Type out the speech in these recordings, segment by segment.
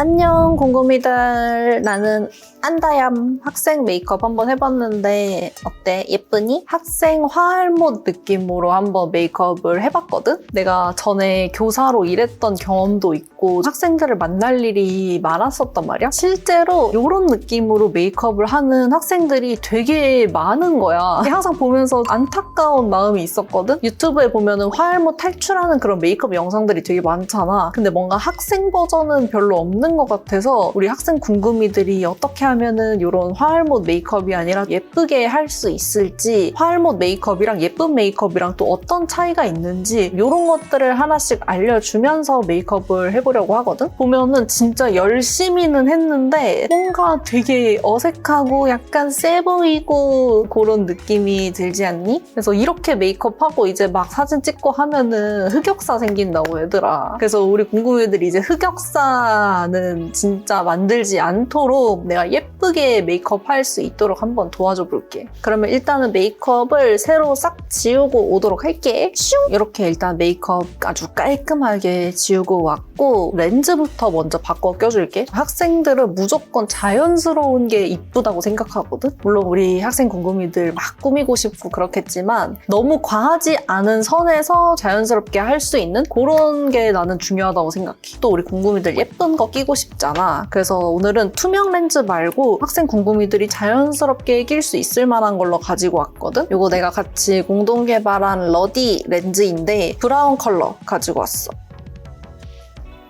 안녕 궁금이들, 나는 안다얌. 학생 메이크업 한번 해봤는데 어때? 예쁘니? 학생 화할못 느낌으로 한번 메이크업을 해봤거든? 내가 전에 교사로 일했던 경험도 있고 학생들을 만날 일이 많았었단 말이야. 실제로 이런 느낌으로 메이크업을 하는 학생들이 되게 많은 거야. 항상 보면서 안타까운 마음이 있었거든? 유튜브에 보면은 화할못 탈출하는 그런 메이크업 영상들이 되게 많잖아. 근데 뭔가 학생 버전은 별로 없는 것 같아서 우리 학생 궁금이들이 어떻게 하면은 이런 화할못 메이크업이 아니라 예쁘게 할 수 있을지, 화할못 메이크업이랑 예쁜 메이크업이랑 또 어떤 차이가 있는지 이런 것들을 하나씩 알려주면서 메이크업을 해보려고 하거든? 보면은 진짜 열심히는 했는데 뭔가 되게 어색하고 약간 세 보이고 그런 느낌이 들지 않니? 그래서 이렇게 메이크업하고 이제 막 사진 찍고 하면은 흑역사 생긴다고 얘들아. 그래서 우리 궁금이들이 이제 흑역사는 진짜 만들지 않도록 내가 예쁘게 메이크업 할 수 있도록 한번 도와줘 볼게. 그러면 일단은 메이크업을 새로 싹 지우고 오도록 할게. 슝! 이렇게 일단 메이크업 아주 깔끔하게 지우고 왔고 렌즈부터 먼저 바꿔 껴줄게. 학생들은 무조건 자연스러운 게 이쁘다고 생각하거든? 물론 우리 학생 궁금이들 막 꾸미고 싶고 그렇겠지만 너무 과하지 않은 선에서 자연스럽게 할 수 있는 그런 게 나는 중요하다고 생각해. 또 우리 궁금이들 예쁜 거 끼고 싶잖아. 그래서 오늘은 투명 렌즈 말고 학생 궁금이들이 자연스럽게 낄 수 있을 만한 걸로 가지고 왔거든? 이거 내가 같이 공동 개발한 러디 렌즈인데 브라운 컬러 가지고 왔어.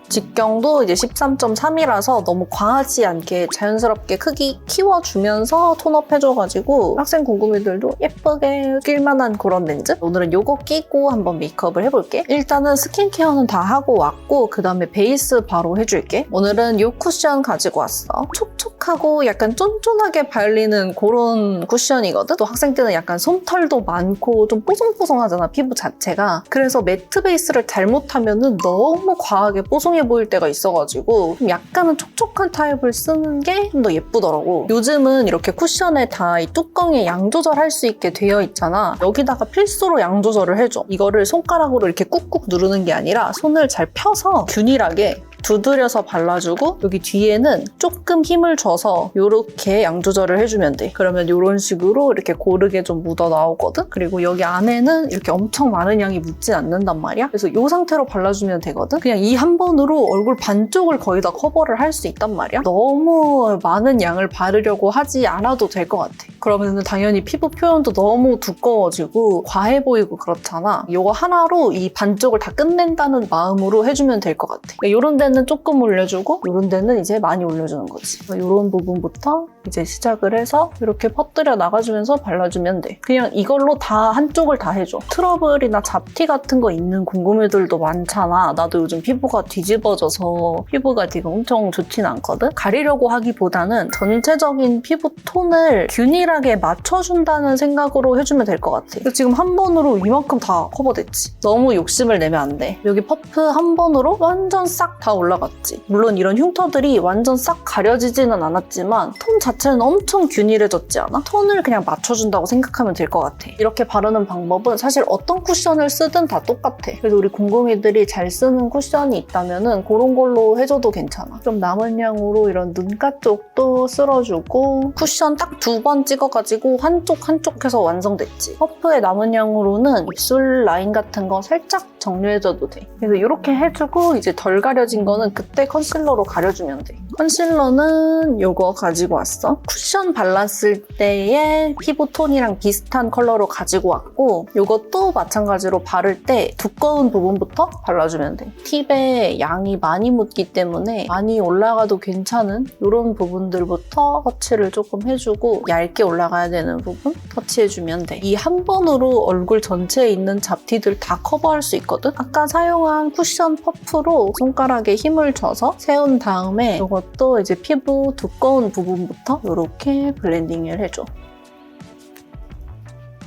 직경도 이제 13.3이라서 너무 과하지 않게 자연스럽게 크기 키워주면서 톤업 해줘가지고 학생 궁금이들도 예쁘게 낄만한 그런 렌즈? 오늘은 이거 끼고 한번 메이크업을 해볼게. 일단은 스킨케어는 다 하고 왔고 그 다음에 베이스 바로 해줄게. 오늘은 이 쿠션 가지고 왔어. 촉촉하고 약간 쫀쫀하게 발리는 그런 쿠션이거든? 또 학생 때는 약간 솜털도 많고 좀 뽀송뽀송하잖아, 피부 자체가. 그래서 매트 베이스를 잘못하면은 너무 과하게 뽀송해 보일 때가 있어가지고 좀 약간은 촉촉한 타입을 쓰는 게 좀 더 예쁘더라고. 요즘은 이렇게 쿠션에 다 이 뚜껑에 양 조절할 수 있게 되어 있잖아. 여기다가 필수로 양 조절을 해줘. 이거를 손가락으로 이렇게 꾹꾹 누르는 게 아니라 손을 잘 펴서 균일하게 두드려서 발라주고 여기 뒤에는 조금 힘을 줘서 이렇게 양 조절을 해주면 돼. 그러면 이런 식으로 이렇게 고르게 좀 묻어 나오거든? 그리고 여기 안에는 이렇게 엄청 많은 양이 묻진 않는단 말이야. 그래서 이 상태로 발라주면 되거든? 그냥 이 한 번으로 얼굴 반쪽을 거의 다 커버를 할 수 있단 말이야. 너무 많은 양을 바르려고 하지 않아도 될 것 같아. 그러면 당연히 피부 표현도 너무 두꺼워지고 과해 보이고 그렇잖아. 이거 하나로 이 반쪽을 다 끝낸다는 마음으로 해주면 될 것 같아. 이런 데는 조금 올려주고 이런 데는 이제 많이 올려주는 거지. 이런 부분부터 이제 시작을 해서 이렇게 퍼뜨려 나가주면서 발라주면 돼. 그냥 이걸로 다 한쪽을 다 해줘. 트러블이나 잡티 같은 거 있는 궁금이들도 많잖아. 나도 요즘 피부가 뒤집어져서 피부가 지금 엄청 좋진 않거든? 가리려고 하기보다는 전체적인 피부 톤을 균일하게 맞춰준다는 생각으로 해주면 될 것 같아. 지금 한 번으로 이만큼 다 커버됐지. 너무 욕심을 내면 안 돼. 여기 퍼프 한 번으로 완전 싹 다 올라갔지. 물론 이런 흉터들이 완전 싹 가려지지는 않았지만 톤 자체는 엄청 균일해졌지 않아? 톤을 그냥 맞춰준다고 생각하면 될 것 같아. 이렇게 바르는 방법은 사실 어떤 쿠션을 쓰든 다 똑같아. 그래서 우리 궁금이들이 잘 쓰는 쿠션이 있다면은 그런 걸로 해줘도 괜찮아. 좀 남은 양으로 이런 눈가 쪽도 쓸어주고 쿠션 딱 2번 찍어가지고 한쪽 해서 완성됐지. 퍼프의 남은 양으로는 입술 라인 같은 거 살짝 정리해줘도 돼. 그래서 이렇게 해주고 이제 덜 가려진 거는 그때 컨실러로 가려주면 돼. 컨실러는 이거 가지고 왔어. 쿠션 발랐을 때의 피부 톤이랑 비슷한 컬러로 가지고 왔고 이것도 마찬가지로 바를 때 두꺼운 부분부터 발라주면 돼. 팁에 양이 많이 묻기 때문에 많이 올라가도 괜찮은 이런 부분들부터 터치를 조금 해주고 얇게 올라가야 되는 부분 터치해주면 돼. 이 한 번으로 얼굴 전체에 있는 잡티들 다 커버할 수 있거든? 아까 사용한 쿠션 퍼프로 손가락에 힘을 줘서 세운 다음에 이것도 이제 피부 두꺼운 부분부터 이렇게 블렌딩을 해줘.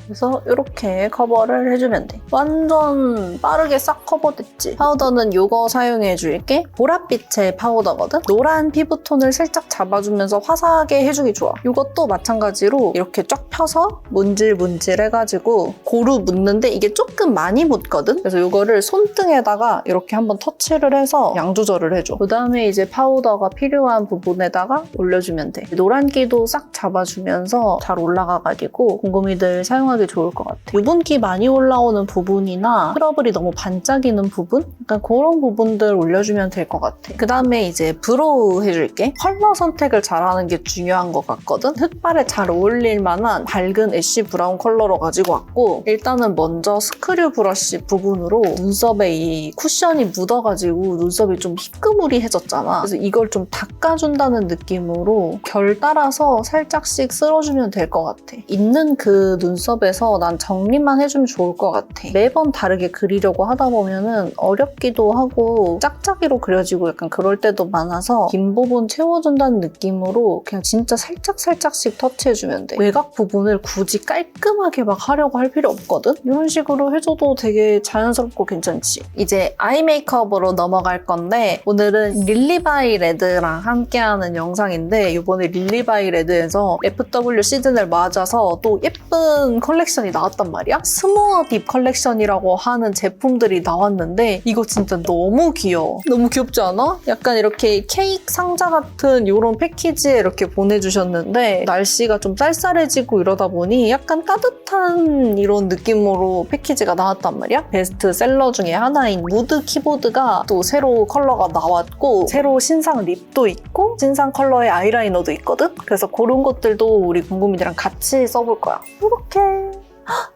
그래서 이렇게 커버를 해주면 돼. 완전 빠르게 싹 커버됐지. 파우더는 이거 사용해줄게. 보랏빛의 파우더거든? 노란 피부톤을 살짝 잡아주면서 화사하게 해주기 좋아. 이것도 마찬가지로 이렇게 쫙 펴서 문질문질 해가지고 고루 묻는데 이게 조금 많이 묻거든? 그래서 이거를 손등에다가 이렇게 한번 터치를 해서 양 조절을 해줘. 그 다음에 이제 파우더가 필요한 부분에다가 올려주면 돼. 노란기도 싹 잡아주면서 잘 올라가가지고 곰곰이들 사용하기 좋을 것 같아. 유분기 많이 올라오는 부분이나 트러블이 너무 반짝이는 부분? 약간 그런 부분들 올려주면 될 것 같아. 그 다음에 이제 브로우 해줄게. 컬러 선택을 잘하는 게 중요한 것 같거든? 흑발에 잘 어울릴 만한 밝은 애쉬 브라운 컬러로 가지고 왔고 일단은 먼저 스크류 브러쉬 부분으로 눈썹에 이 쿠션이 묻어가지고 눈썹이 좀 희끄무리해졌잖아. 그래서 이걸 좀 닦아준다는 느낌으로 결 따라서 살짝씩 쓸어주면 될 것 같아. 있는 그 눈썹에서 난 정리만 해주면 좋을 것 같아. 매번 다르게 그리려고 하다 보면은 어렵기도 하고 짝짝이로 그려지고 약간 그럴 때도 많아서 긴 부분 채워준다는 느낌으로 그냥 진짜 살짝씩 터치해주면 돼. 외곽 부분을 굳이 깔끔하게 막 하려고 할 필요 없거든? 이런 식으로 해줘도 되게 자연스럽고 괜찮지. 이제 아이 메이크업으로 넘어갈 건데 오늘은 릴리바이 레드랑 함께하는 영상인데 이번에 릴리바이 레드에서 FW 시즌을 맞아서 또 예쁜 컬렉션이 나왔단 말이야? 스모어 딥 컬렉션이라고 하는 제품들이 나왔는데 이거 진짜 너무 귀여워. 너무 귀엽지 않아? 약간 이렇게 케이크 상자 같은 이런 패키지에 이렇게 보내주셨는데 날씨가 좀 쌀쌀해지고 이러다 보니 약간 따뜻한 이런 느낌으로 패키지가 나왔단 말이야? 베스트셀러 중에 하나인 무드 키보드가 또 새로 컬러가 나왔고 새로 신상 립도 있고 신상 컬러의 아이라이너도 있거든? 그래서 그런 것들도 우리 궁금이들이랑 같이 써볼 거야. 이렇게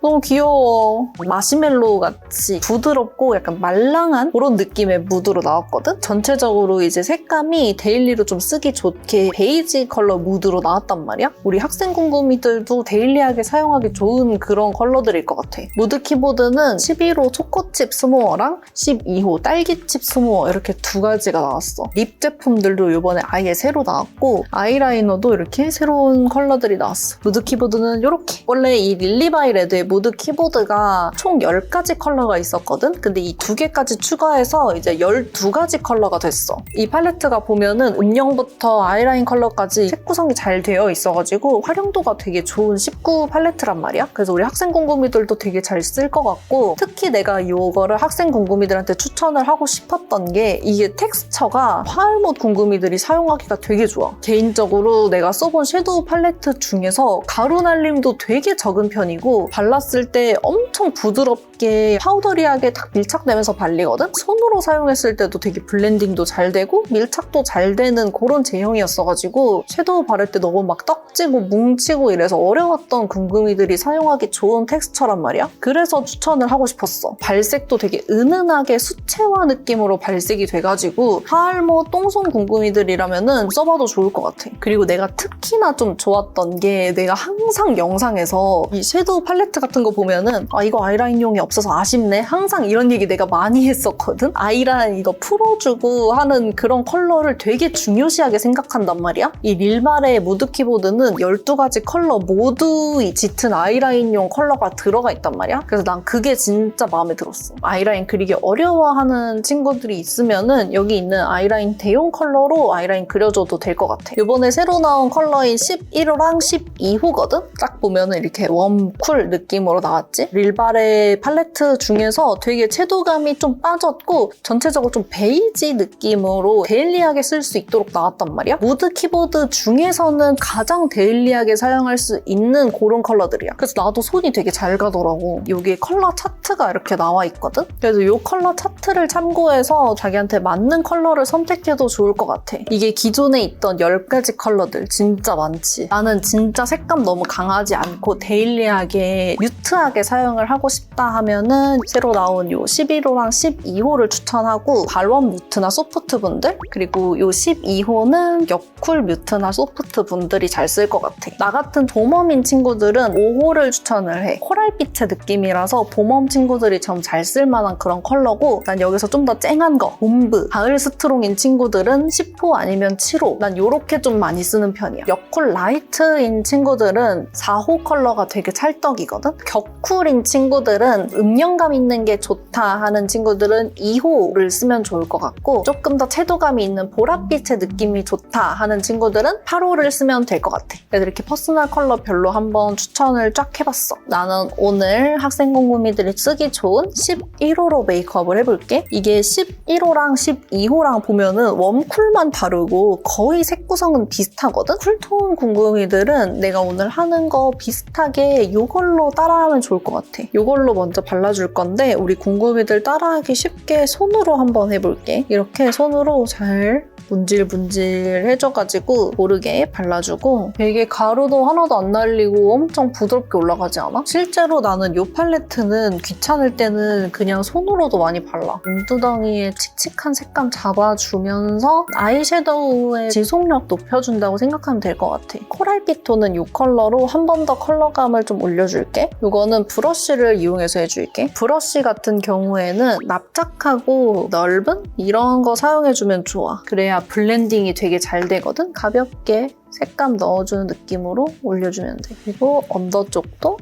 너무 귀여워. 마시멜로우 같이 부드럽고 약간 말랑한 그런 느낌의 무드로 나왔거든? 전체적으로 이제 색감이 데일리로 좀 쓰기 좋게 베이지 컬러 무드로 나왔단 말이야? 우리 학생 궁금이들도 데일리하게 사용하기 좋은 그런 컬러들일 것 같아. 무드 키보드는 11호 초코칩 스모어랑 12호 딸기칩 스모어 이렇게 두 가지가 나왔어. 립 제품들도 이번에 아예 새로 나왔고 아이라이너도 이렇게 새로운 컬러들이 나왔어. 무드 키보드는 이렇게. 원래 이 릴리바이 레드의 무드 키보드가 총 10가지 컬러가 있었거든? 근데 이 2개까지 추가해서 이제 12가지 컬러가 됐어. 이 팔레트가 보면은 음영부터 아이라인 컬러까지 색 구성이 잘 되어 있어가지고 활용도가 되게 좋은 19 팔레트란 말이야. 그래서 우리 학생 궁금이들도 되게 잘 쓸 것 같고 특히 내가 이거를 학생 궁금이들한테 추천을 하고 싶었던 게 이게 텍스처가 화알못 궁금이들이 사용하기가 되게 좋아. 개인적으로 내가 써본 섀도우 팔레트 중에서 가루 날림도 되게 적은 편이고 발랐을 때 엄청 부드럽게 파우더리하게 딱 밀착되면서 발리거든? 손으로 사용했을 때도 되게 블렌딩도 잘 되고 밀착도 잘 되는 그런 제형이었어가지고 섀도우 바를 때 너무 막 떡지고 뭉치고 이래서 어려웠던 궁금이들이 사용하기 좋은 텍스처란 말이야? 그래서 추천을 하고 싶었어. 발색도 되게 은은하게 수채화 느낌으로 발색이 돼가지고 하알모 똥손 궁금이들이라면은 써봐도 좋을 것 같아. 그리고 내가 특히나 좀 좋았던 게 내가 항상 영상에서 이 섀도우 팔레트 같은 거 보면은 아 이거 아이라인용이 없어서 아쉽네 항상 이런 얘기 내가 많이 했었거든. 아이라인 이거 풀어주고 하는 그런 컬러를 되게 중요시하게 생각한단 말이야. 이 릴바레 무드 키보드는 12가지 컬러 모두 짙은 아이라인용 컬러가 들어가 있단 말이야. 그래서 난 그게 진짜 마음에 들었어. 아이라인 그리기 어려워하는 친구들이 있으면은 여기 있는 아이라인 대용 컬러로 아이라인 그려줘도 될 것 같아. 이번에 새로 나온 컬러인 11호랑 12호거든? 딱 보면은 이렇게 웜쿨 느낌으로 나왔지? 릴바레 팔레트 중에서 되게 채도감이 좀 빠졌고 전체적으로 좀 베이지 느낌으로 데일리하게 쓸 수 있도록 나왔단 말이야. 무드 키보드 중에서는 가장 데일리하게 사용할 수 있는 그런 컬러들이야. 그래서 나도 손이 되게 잘 가더라고. 여기에 컬러 차트가 이렇게 나와 있거든? 그래서 이 컬러 차트를 참고해서 자기한테 맞는 컬러를 선택해도 좋을 것 같아. 이게 기존에 있던 10가지 컬러들 진짜 많지. 나는 진짜 색감 너무 강하지 않고 데일리하게 뮤트하게 사용을 하고 싶다 하면은 새로 나온 요 11호랑 12호를 추천하고 발원 뮤트나 소프트 분들 그리고 요 12호는 여쿨 뮤트나 소프트 분들이 잘 쓸 것 같아. 나 같은 봄웜인 친구들은 5호를 추천을 해. 코랄빛의 느낌이라서 봄웜 친구들이 좀 잘 쓸만한 그런 컬러고 난 여기서 좀 더 쨍한 거 봄브, 가을 스트롱인 친구들은 10호 아니면 7호 난 요렇게 좀 많이 쓰는 편이야. 여쿨 라이트인 친구들은 4호 컬러가 되게 찰떡이야. 격이거든? 격쿨인 친구들은 음영감 있는 게 좋다 하는 친구들은 2호를 쓰면 좋을 것 같고 조금 더 채도감이 있는 보랏빛의 느낌이 좋다 하는 친구들은 8호를 쓰면 될 것 같아. 그래서 이렇게 퍼스널 컬러별로 한번 추천을 쫙 해봤어. 나는 오늘 학생 곰곰이들이 쓰기 좋은 11호로 메이크업을 해볼게. 이게 11호랑 12호랑 보면은 웜쿨만 다르고 거의 색 구성은 비슷하거든? 쿨톤 곰곰이들은 내가 오늘 하는 거 비슷하게 이걸로 따라하면 좋을 것 같아. 이걸로 먼저 발라줄 건데 우리 곰곰이들 따라하기 쉽게 손으로 한번 해볼게. 이렇게 손으로 잘 문질문질 해줘가지고 고르게 발라주고 되게 가루도 하나도 안 날리고 엄청 부드럽게 올라가지 않아? 실제로 나는 이 팔레트는 귀찮을 때는 그냥 손으로도 많이 발라. 눈두덩이에 칙칙한 색감 잡아주면서 아이섀도우의 지속력 높여준다고 생각하면 될 것 같아. 코랄빛 톤은 이 컬러로 한 번 더 컬러감을 좀 올려줄게. 이거는 브러쉬를 이용해서 해줄게. 브러쉬 같은 경우에는 납작하고 넓은 이런 거 사용해주면 좋아. 그래야 블렌딩이 되게 잘 되거든? 가볍게 색감 넣어주는 느낌으로 올려주면 돼. 그리고 언더 쪽도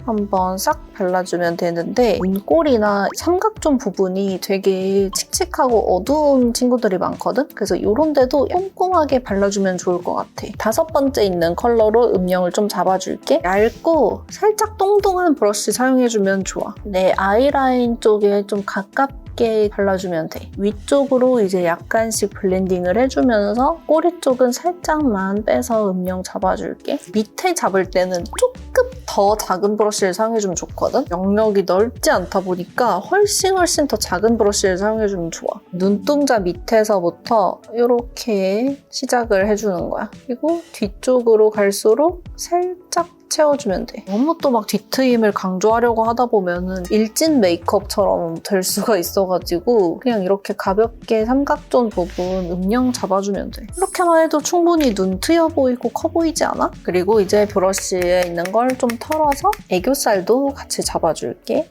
한번 싹 발라주면 되는데 눈꼬리나 삼각존 부분이 되게 칙칙하고 어두운 친구들이 많거든? 그래서 이런 데도 꼼꼼하게 발라주면 좋을 것 같아. 5번째 있는 컬러로 음영을 좀 잡아줄게. 얇고 살짝 똥똥한 브러쉬 사용해주면 좋아. 내 아이라인 쪽에 좀 가깝게 발라주면 돼. 위쪽으로 이제 약간씩 블렌딩을 해주면서 꼬리 쪽은 살짝만 빼서 음영 잡아줄게. 밑에 잡을 때는 조금 더 작은 브러쉬를 사용해주면 좋거든? 영역이 넓지 않다 보니까 훨씬 더 작은 브러쉬를 사용해주면 좋아. 눈동자 밑에서부터 이렇게 시작을 해주는 거야. 그리고 뒤쪽으로 갈수록 살짝 채워주면 돼. 너무 또 막 뒤트임을 강조하려고 하다 보면은 일진 메이크업처럼 될 수가 있어가지고 그냥 이렇게 가볍게 삼각존 부분 음영 잡아주면 돼. 이렇게만 해도 충분히 눈 트여 보이고 커 보이지 않아? 그리고 이제 브러쉬에 있는 걸 좀 털어서 애교살도 같이 잡아줄게.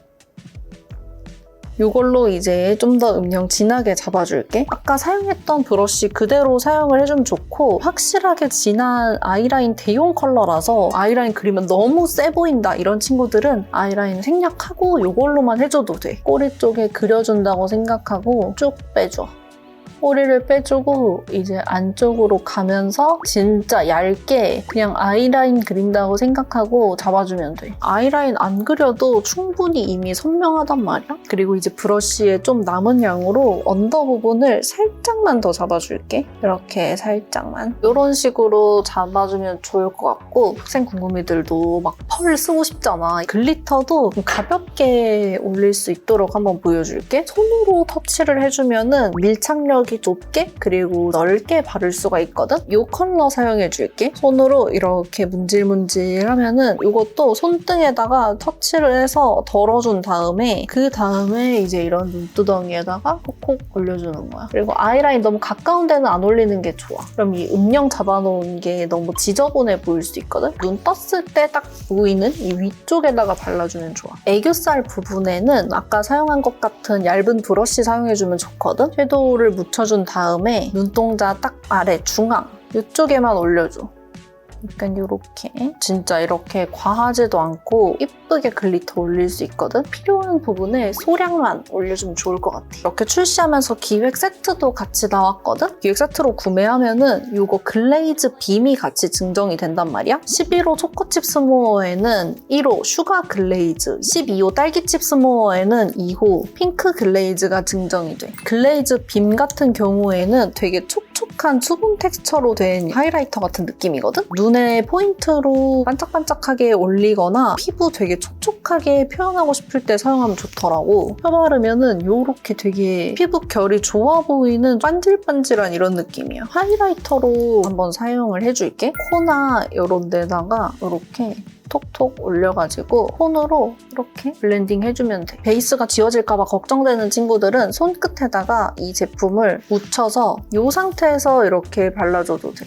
이걸로 이제 좀 더 음영 진하게 잡아줄게. 아까 사용했던 브러쉬 그대로 사용을 해주면 좋고 확실하게 진한 아이라인 대용 컬러라서 아이라인 그리면 너무 세 보인다 이런 친구들은 아이라인 생략하고 이걸로만 해줘도 돼. 꼬리 쪽에 그려준다고 생각하고 쭉 빼줘. 꼬리를 빼주고 이제 안쪽으로 가면서 진짜 얇게 그냥 아이라인 그린다고 생각하고 잡아주면 돼. 아이라인 안 그려도 충분히 이미 선명하단 말이야. 그리고 이제 브러쉬에 좀 남은 양으로 언더 부분을 살짝만 더 잡아줄게. 이렇게 살짝만. 이런 식으로 잡아주면 좋을 것 같고 학생 궁금이들도 막 펄 쓰고 싶잖아. 글리터도 가볍게 올릴 수 있도록 한번 보여줄게. 손으로 터치를 해주면은 밀착력 좁게 그리고 넓게 바를 수가 있거든? 이 컬러 사용해줄게. 손으로 이렇게 문질문질 하면은 이것도 손등에다가 터치를 해서 덜어준 다음에 그 다음에 이제 이런 눈두덩이에다가 콕콕 올려주는 거야. 그리고 아이라인 너무 가까운 데는 안 올리는 게 좋아. 그럼 이 음영 잡아놓은 게 너무 지저분해 보일 수 있거든? 눈 떴을 때 딱 보이는 이 위쪽에다가 발라주면 좋아. 애교살 부분에는 아까 사용한 것 같은 얇은 브러쉬 사용해주면 좋거든? 섀도우를 묻혀준 다음에 눈동자 딱 아래 중앙 이쪽에만 올려줘. 약간 이렇게 진짜 이렇게 과하지도 않고 예쁘게 글리터 올릴 수 있거든? 필요한 부분에 소량만 올려주면 좋을 것 같아. 이렇게 출시하면서 기획 세트도 같이 나왔거든? 기획 세트로 구매하면은 이거 글레이즈 빔이 같이 증정이 된단 말이야. 11호 초코칩 스모어에는 1호 슈가 글레이즈, 12호 딸기칩 스모어에는 2호 핑크 글레이즈가 증정이 돼. 글레이즈 빔 같은 경우에는 되게 촉촉한 수분 텍스처로 된 하이라이터 같은 느낌이거든? 눈에 포인트로 반짝반짝하게 올리거나 피부 되게 촉촉하게 표현하고 싶을 때 사용하면 좋더라고. 펴 바르면은 이렇게 되게 피부 결이 좋아 보이는 반질반질한 이런 느낌이야. 하이라이터로 한번 사용을 해줄게. 코나 이런 데다가 이렇게 톡톡 올려가지고 손으로 이렇게 블렌딩 해주면 돼. 베이스가 지워질까봐 걱정되는 친구들은 손끝에다가 이 제품을 묻혀서 이 상태에서 이렇게 발라줘도 돼.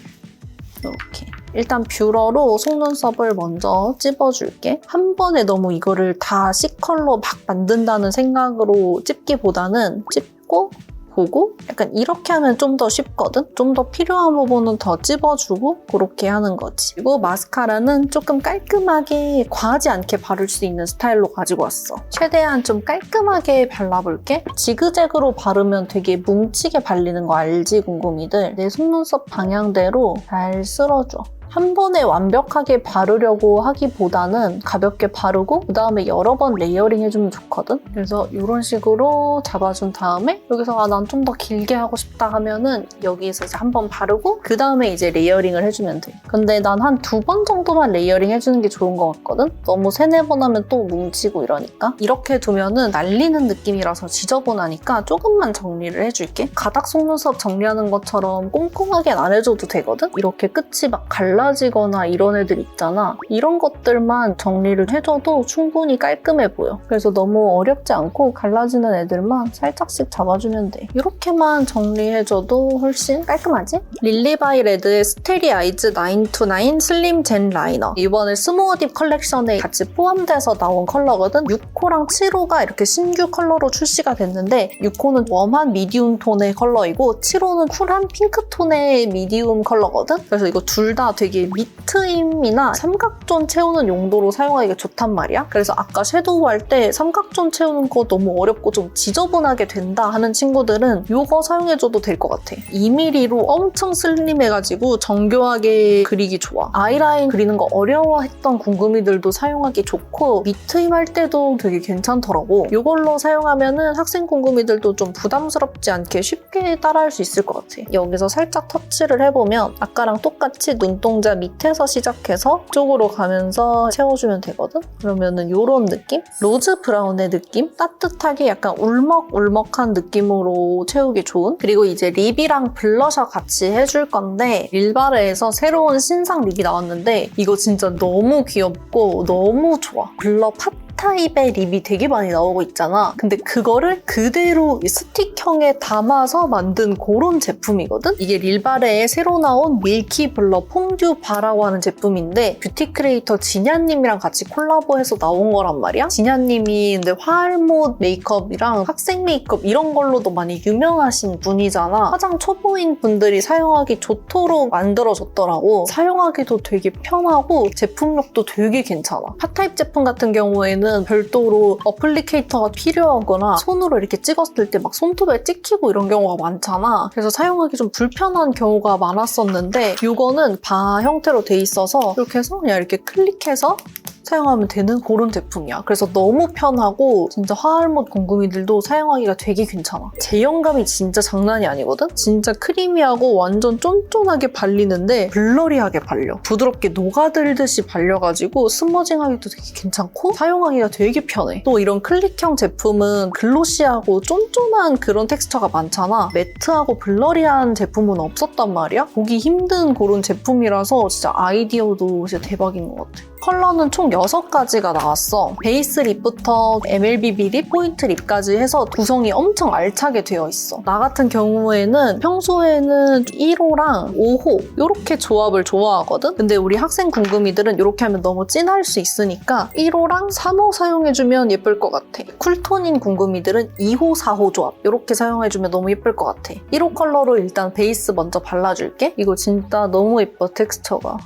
이렇게. 일단 뷰러로 속눈썹을 먼저 찝어줄게. 한 번에 너무 이거를 다 C컬러 막 만든다는 생각으로 찝기보다는 찝고 보고 약간 이렇게 하면 좀 더 쉽거든? 좀 더 필요한 부분은 더 찝어주고 그렇게 하는 거지. 그리고 마스카라는 조금 깔끔하게 과하지 않게 바를 수 있는 스타일로 가지고 왔어. 최대한 좀 깔끔하게 발라볼게. 지그재그로 바르면 되게 뭉치게 발리는 거 알지, 궁금이들? 내 속눈썹 방향대로 잘 쓸어줘. 한 번에 완벽하게 바르려고 하기보다는 가볍게 바르고 그다음에 여러 번 레이어링 해주면 좋거든? 그래서 이런 식으로 잡아준 다음에 여기서 난 좀 더 길게 하고 싶다 하면은 여기에서 이제 한 번 바르고 그다음에 이제 레이어링을 해주면 돼. 근데 난 한 2번 정도만 레이어링 해주는 게 좋은 것 같거든? 너무 3-4번 하면 또 뭉치고 이러니까. 이렇게 두면은 날리는 느낌이라서 지저분하니까 조금만 정리를 해줄게. 가닥 속눈썹 정리하는 것처럼 꼼꼼하게는 안 해줘도 되거든? 이렇게 끝이 막 갈라지거나 이런 애들 있잖아. 이런 것들만 정리를 해줘도 충분히 깔끔해 보여. 그래서 너무 어렵지 않고 갈라지는 애들만 살짝씩 잡아주면 돼. 이렇게만 정리해줘도 훨씬 깔끔하지? 릴리바이 레드의 스테리 아이즈 929 슬림 젠 라이너. 이번에 스모어딥 컬렉션에 같이 포함돼서 나온 컬러거든? 6호랑 7호가 이렇게 신규 컬러로 출시가 됐는데 6호는 웜한 미디움 톤의 컬러이고 7호는 쿨한 핑크 톤의 미디움 컬러거든? 그래서 이거 둘 다 되게 밑트임이나 삼각존 채우는 용도로 사용하기가 좋단 말이야. 그래서 아까 섀도우 할 때 삼각존 채우는 거 너무 어렵고 좀 지저분하게 된다 하는 친구들은 이거 사용해줘도 될 것 같아. 2mm로 엄청 슬림해가지고 정교하게 그리기 좋아. 아이라인 그리는 거 어려워했던 궁금이들도 사용하기 좋고 밑트임 할 때도 되게 괜찮더라고. 이걸로 사용하면은 학생 궁금이들도 좀 부담스럽지 않게 쉽게 따라할 수 있을 것 같아. 여기서 살짝 터치를 해보면 아까랑 똑같이 눈동자 밑에서 시작해서 쪽으로 가면서 채워주면 되거든? 그러면은 이런 느낌? 로즈 브라운의 느낌? 따뜻하게 약간 울먹울먹한 느낌으로 채우기 좋은? 그리고 이제 립이랑 블러셔 같이 해줄 건데 릴바레에서 새로운 신상 립이 나왔는데 이거 진짜 너무 귀엽고 너무 좋아. 블러 팟 타입의 립이 되게 많이 나오고 있잖아. 근데 그거를 그대로 스틱형에 담아서 만든 그런 제품이거든? 이게 릴바레에 새로 나온 밀키 블러 퐁듀 바라고 하는 제품인데 뷰티 크리에이터 진야님이랑 같이 콜라보해서 나온 거란 말이야. 진야님이 근데 화알못 메이크업이랑 학생 메이크업 이런 걸로도 많이 유명하신 분이잖아. 화장 초보인 분들이 사용하기 좋도록 만들어졌더라고. 사용하기도 되게 편하고 제품력도 되게 괜찮아. 핫타입 제품 같은 경우에는 별도로 어플리케이터가 필요하거나 손으로 이렇게 찍었을 때 막 손톱에 찍히고 이런 경우가 많잖아. 그래서 사용하기 좀 불편한 경우가 많았었는데 이거는 바 형태로 돼 있어서 이렇게 해서 그냥 이렇게 클릭해서 사용하면 되는 그런 제품이야. 그래서 너무 편하고 진짜 화알못 궁금이들도 사용하기가 되게 괜찮아. 제형감이 진짜 장난이 아니거든? 진짜 크리미하고 완전 쫀쫀하게 발리는데 블러리하게 발려. 부드럽게 녹아들듯이 발려가지고 스머징하기도 되게 괜찮고 사용하기가 되게 편해. 또 이런 클릭형 제품은 글로시하고 쫀쫀한 그런 텍스처가 많잖아. 매트하고 블러리한 제품은 없었단 말이야. 보기 힘든 그런 제품이라서 진짜 아이디어도 진짜 대박인 것 같아. 컬러는 총 6가지가 나왔어. 베이스 립부터 MLBB 립, 포인트 립까지 해서 구성이 엄청 알차게 되어 있어. 나 같은 경우에는 평소에는 1호랑 5호 이렇게 조합을 좋아하거든? 근데 우리 학생 궁금이들은 이렇게 하면 너무 진할 수 있으니까 1호랑 3호 사용해주면 예쁠 것 같아. 쿨톤인 궁금이들은 2호, 4호 조합 이렇게 사용해주면 너무 예쁠 것 같아. 1호 컬러로 일단 베이스 먼저 발라줄게. 이거 진짜 너무 예뻐, 텍스처가.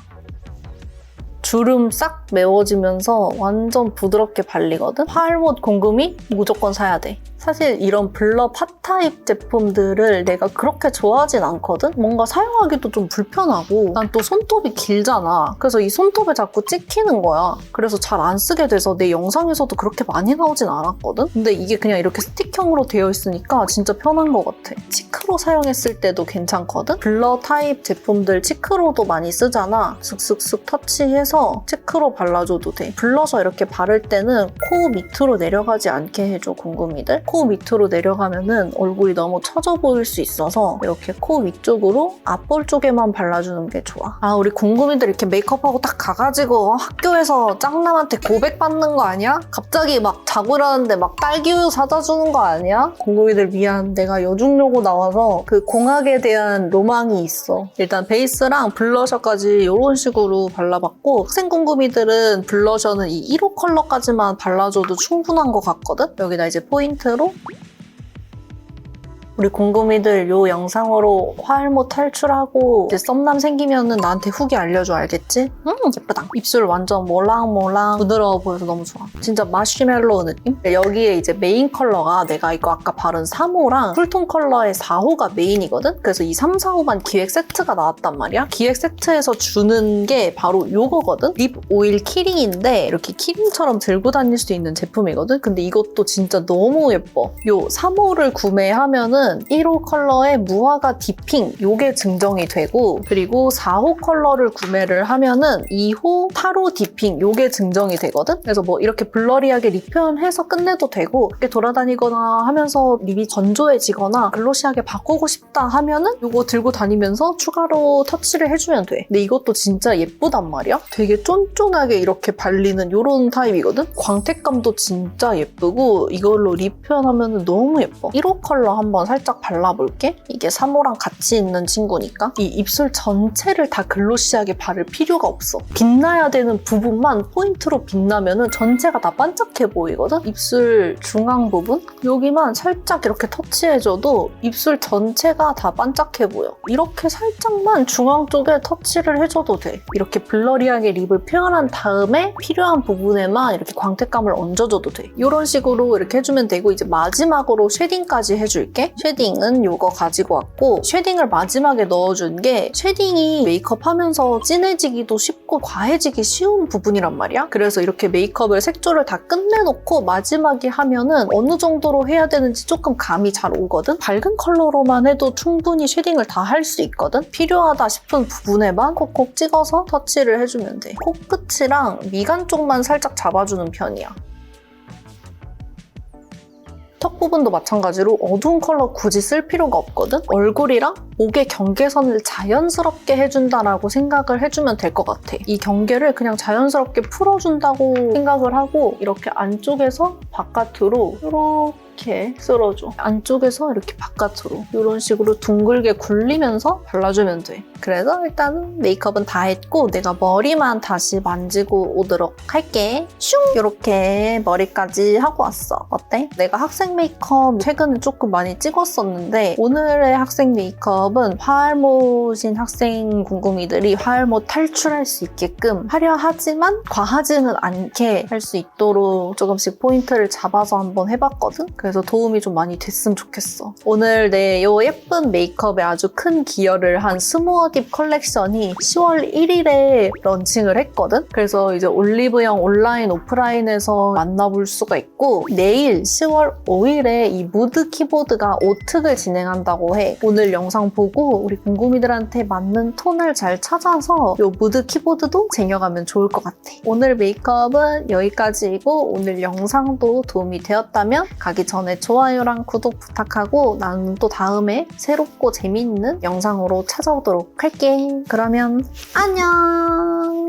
주름 싹 메워지면서 완전 부드럽게 발리거든? 화알못 궁금이 무조건 사야 돼. 사실 이런 블러 팟타입 제품들을 내가 그렇게 좋아하진 않거든? 뭔가 사용하기도 좀 불편하고 난 또 손톱이 길잖아. 그래서 이 손톱에 자꾸 찍히는 거야. 그래서 잘 안 쓰게 돼서 내 영상에서도 그렇게 많이 나오진 않았거든? 근데 이게 그냥 이렇게 스틱형으로 되어 있으니까 진짜 편한 것 같아. 치크로 사용했을 때도 괜찮거든? 블러 타입 제품들 치크로도 많이 쓰잖아. 슥슥슥 터치해서 치크로 발라줘도 돼. 블러셔 이렇게 바를 때는 코 밑으로 내려가지 않게 해줘, 궁금이들. 코 밑으로 내려가면은 얼굴이 너무 처져 보일 수 있어서 이렇게 코 위쪽으로 앞볼 쪽에만 발라주는 게 좋아. 아, 우리 궁금이들 이렇게 메이크업하고 딱 가가지고 학교에서 짱남한테 고백받는 거 아니야? 갑자기 막 자고 일어났는데 막 딸기우유 사다 주는 거 아니야? 궁금이들 미안. 내가 여중여고 나와서 그 공학에 대한 로망이 있어. 일단 베이스랑 블러셔까지 이런 식으로 발라봤고 학생 궁금이들은 블러셔는 이 1호 컬러까지만 발라줘도 충분한 것 같거든? 여기다 이제 포인트로 우리 궁금이들 요 영상으로 화알모 탈출하고 이제 썸남 생기면은 나한테 후기 알려줘, 알겠지? 예쁘다. 입술 완전 몰랑몰랑 부드러워 보여서 너무 좋아. 진짜 마시멜로우 느낌? 여기에 이제 메인 컬러가 내가 이거 아까 바른 3호랑 쿨톤 컬러의 4호가 메인이거든? 그래서 이 3, 4호만 기획 세트가 나왔단 말이야. 기획 세트에서 주는 게 바로 요거거든? 립 오일 키링인데 이렇게 키링처럼 들고 다닐 수 있는 제품이거든? 근데 이것도 진짜 너무 예뻐. 요 3호를 구매하면은 1호 컬러의 무화과 디핑 요게 증정이 되고, 그리고 4호 컬러를 구매를 하면은 2호 타로 디핑 요게 증정이 되거든? 그래서 뭐 이렇게 블러리하게 립 표현해서 끝내도 되고, 이렇게 돌아다니거나 하면서 립이 건조해지거나 글로시하게 바꾸고 싶다 하면은 요거 들고 다니면서 추가로 터치를 해주면 돼. 근데 이것도 진짜 예쁘단 말이야? 되게 쫀쫀하게 이렇게 발리는 요런 타입이거든? 광택감도 진짜 예쁘고 이걸로 립 표현하면 너무 예뻐. 1호 컬러 한번 살짝 발라볼게. 이게 3호랑 같이 있는 친구니까. 이 입술 전체를 다 글로시하게 바를 필요가 없어. 빛나야 되는 부분만 포인트로 빛나면은 전체가 다 반짝해 보이거든? 입술 중앙 부분? 여기만 살짝 이렇게 터치해줘도 입술 전체가 다 반짝해 보여. 이렇게 살짝만 중앙 쪽에 터치를 해줘도 돼. 이렇게 블러리하게 립을 표현한 다음에 필요한 부분에만 이렇게 광택감을 얹어줘도 돼. 이런 식으로 이렇게 해주면 되고, 이제 마지막으로 쉐딩까지 해줄게. 쉐딩은 이거 가지고 왔고, 쉐딩을 마지막에 넣어준 게 쉐딩이 메이크업 하면서 진해지기도 쉽고 과해지기 쉬운 부분이란 말이야. 그래서 이렇게 메이크업을 색조를 다 끝내놓고 마지막에 하면은 어느 정도로 해야 되는지 조금 감이 잘 오거든? 밝은 컬러로만 해도 충분히 쉐딩을 다 할 수 있거든? 필요하다 싶은 부분에만 콕콕 찍어서 터치를 해주면 돼. 코끝이랑 미간 쪽만 살짝 잡아주는 편이야. 턱 부분도 마찬가지로 어두운 컬러 굳이 쓸 필요가 없거든? 얼굴이랑 목의 경계선을 자연스럽게 해준다라고 생각을 해주면 될 것 같아. 이 경계를 그냥 자연스럽게 풀어준다고 생각을 하고 이렇게 안쪽에서 바깥으로 이렇게 쓸어줘. 안쪽에서 이렇게 바깥으로 이런 식으로 둥글게 굴리면서 발라주면 돼. 그래서 일단 메이크업은 다 했고 내가 머리만 다시 만지고 오도록 할게. 슝! 이렇게 머리까지 하고 왔어. 어때? 내가 학생 메이크업 최근에 조금 많이 찍었었는데 오늘의 학생 메이크업은 화알못인 학생 궁금이들이 화알못 탈출할 수 있게끔 화려하지만 과하지는 않게 할 수 있도록 조금씩 포인트를 잡아서 한번 해봤거든? 그래서 도움이 좀 많이 됐으면 좋겠어. 오늘 내 이 예쁜 메이크업에 아주 큰 기여를 한 스무어딥 컬렉션이 10월 1일에 런칭을 했거든? 그래서 이제 올리브영 온라인 오프라인에서 만나볼 수가 있고, 내일 10월 5일에 이 무드 키보드가 5특을 진행한다고 해. 오늘 영상 보고 우리 궁금이들한테 맞는 톤을 잘 찾아서 이 무드 키보드도 쟁여가면 좋을 것 같아. 오늘 메이크업은 여기까지이고, 오늘 영상도 도움이 되었다면 가기 전에 좋아요랑 구독 부탁하고 나는 또 다음에 새롭고 재미있는 영상으로 찾아오도록 할게. 그러면 안녕!